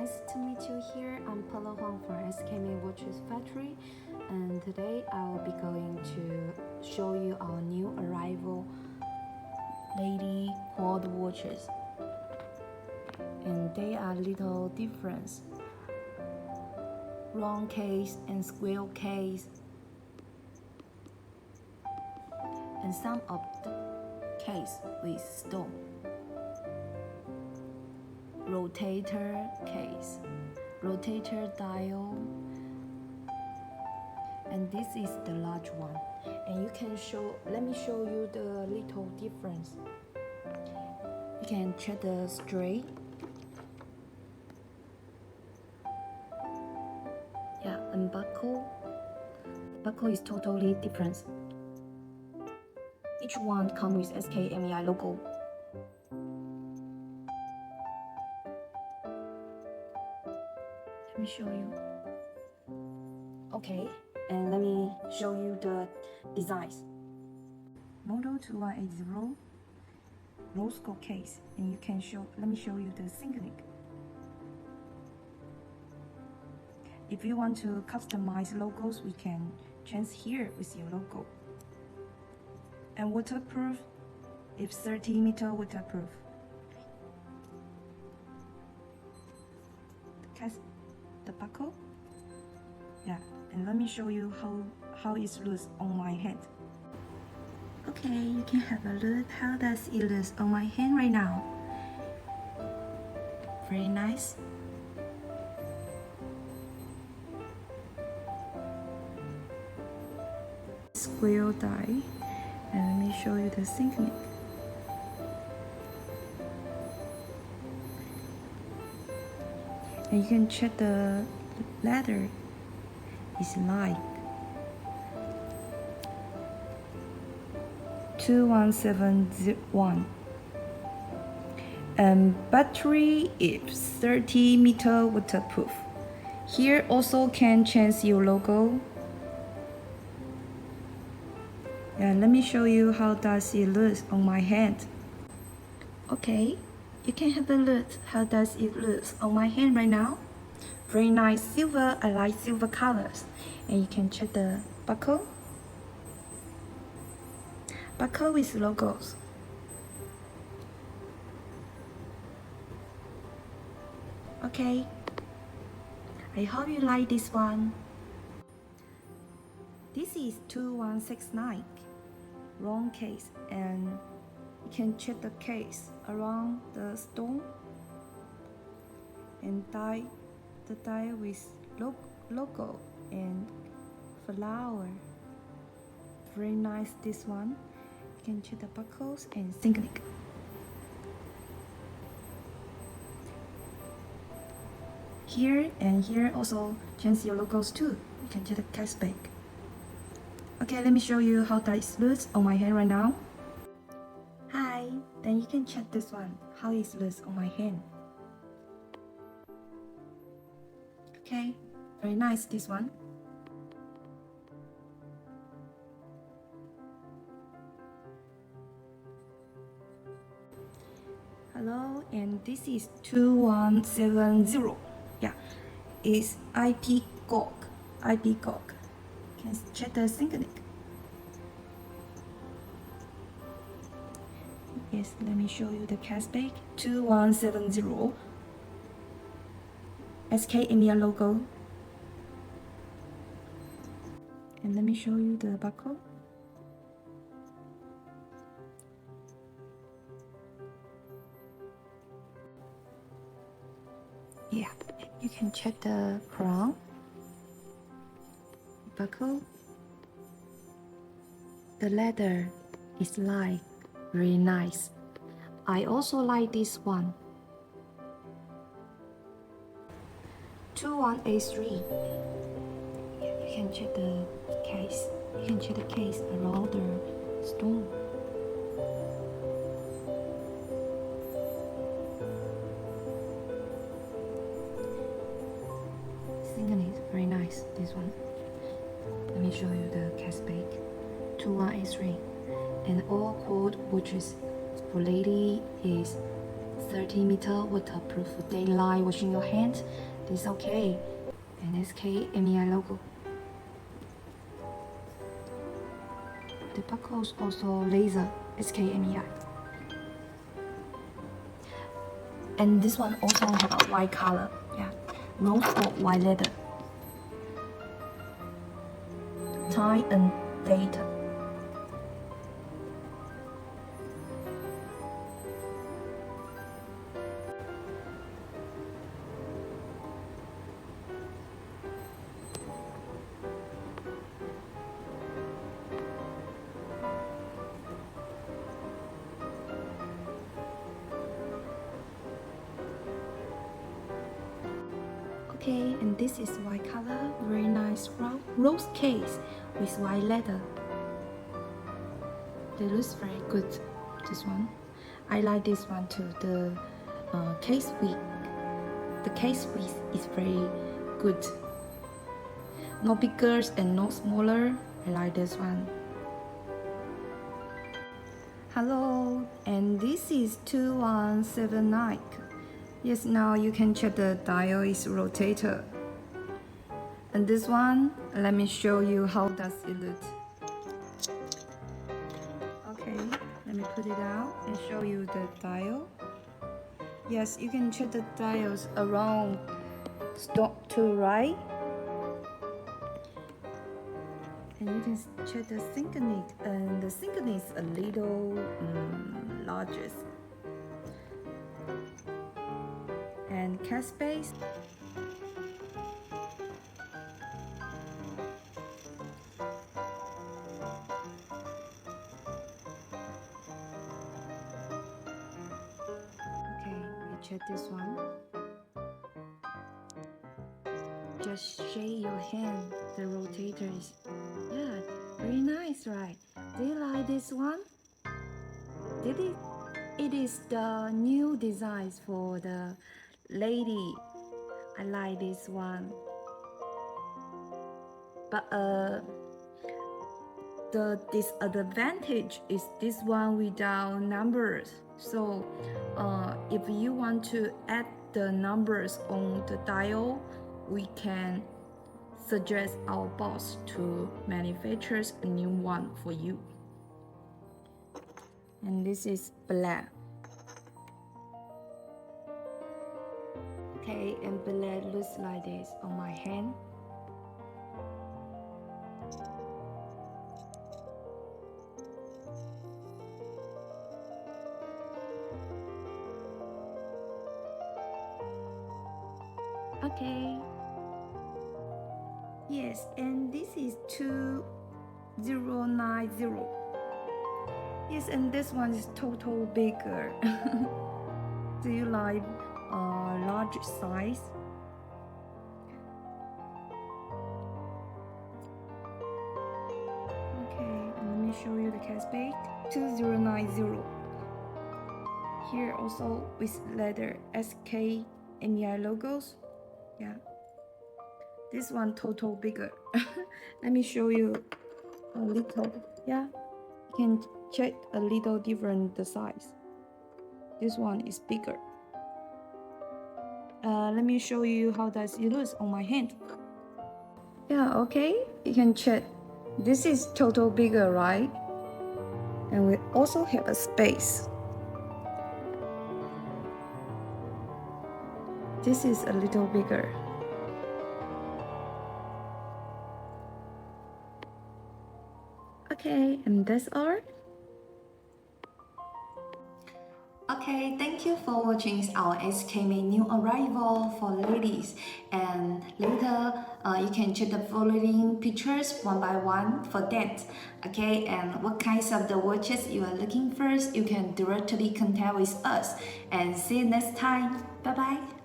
nice to meet you here. I'm Pella Huang from SKMEI Watches Factory, and today I will be going to show you our new arrival lady quad watches. And they are little different. Round case and square case. And some of the case with stone. Rotator case, rotator dial, and this is the large one. And you can let me show you the little difference. You can check the straight. Yeah, and buckle. The buckle is totally different. Each one comes with SKMEI logo. Let me show you. Okay, and let me show you the designs. Model 2180 rose gold case, and you can let me show you the signature. If you want to customize logos, we can change here with your logo. And waterproof, it's 30-meter waterproof. The buckle, yeah, and let me show you how it looks on my hand. Okay, you can have a look how does it look on my hand right now. Very nice. Square die, and let me show you the signature. And you can check the leather is light. 2171. And battery is 30-meter waterproof. Here also can change your logo. And let me show you how does it look on my hand. Okay. You can have a look how does it look on my hand right now. Very nice silver, I like silver colors. And you can check the buckle. Buckle with logos. Okay, I hope you like this one. This is 2169 long case, and you can check the case around the stone and the die with logo and flower. Very nice this one. You can check the buckles and signature. Here and here also change your logos too. You can check the cashback. Okay, let me show you how that looks on my hand right now. Hi, then you can check this one, how it looks on my hand. Okay, very nice this one. Hello, and this is 2170. Yeah, it's IP Gold. IP Gold. You can check the signature. Yes, let me show you the cashback. 2170 SKMEI logo. And let me show you the buckle. Yeah, you can check the crown, buckle. The leather is light. Very nice. I also like this one. 2183. You can check the case. You can check the case around the stone. Signature is very nice. This one. Let me show you the cashback. 2183. And all quad watches for lady is 30-meter waterproof daylight washing your hands. This is okay. And SKMEI logo. The buckle is also laser SKMEI. And this one also have a white color. Yeah, rose gold white leather. Time and date. Okay, and this is white color, very nice rose case with white leather. They look very good. This one, I like this one too. The case width is very good. No bigger and no smaller. I like this one. Hello, and this is 2179. Yes, now you can check the dial is rotator. And this one, let me show you how does it look. Okay, let me put it out and show you the dial. Yes, you can check the dials around stop to right. And you can check the synchrony, and the synchrony is a little larger. And cat space. Okay, you check this one. Just shake your hand, the rotator is, yeah, very nice, right? Do you like this one? It is the new designs for the lady. I like this one. But the disadvantage is this one without numbers. So if you want to add the numbers on the dial, we can suggest our boss to manufacture a new one for you. And this is black. Okay, and black looks like this on my hand. Okay. Yes, and this is 2090. Yes, and this one is total bigger. Do you like large size? Okay, let me show you the case bag. 2090. Here also with leather SKMEI logos. Yeah. This one total bigger. Let me show you a little. Yeah, you can check a little different the size. This one is bigger. Let me show you how does it look on my hand. Yeah, okay, you can check. This is total bigger, right? And we also have a space. This is a little bigger. Okay, and that's all. Okay, thank you for watching our SKMEI new arrival for ladies. And later, you can check the following pictures one by one for that. Okay, and what kinds of the watches you are looking for, you can directly contact with us. And see you next time. Bye bye.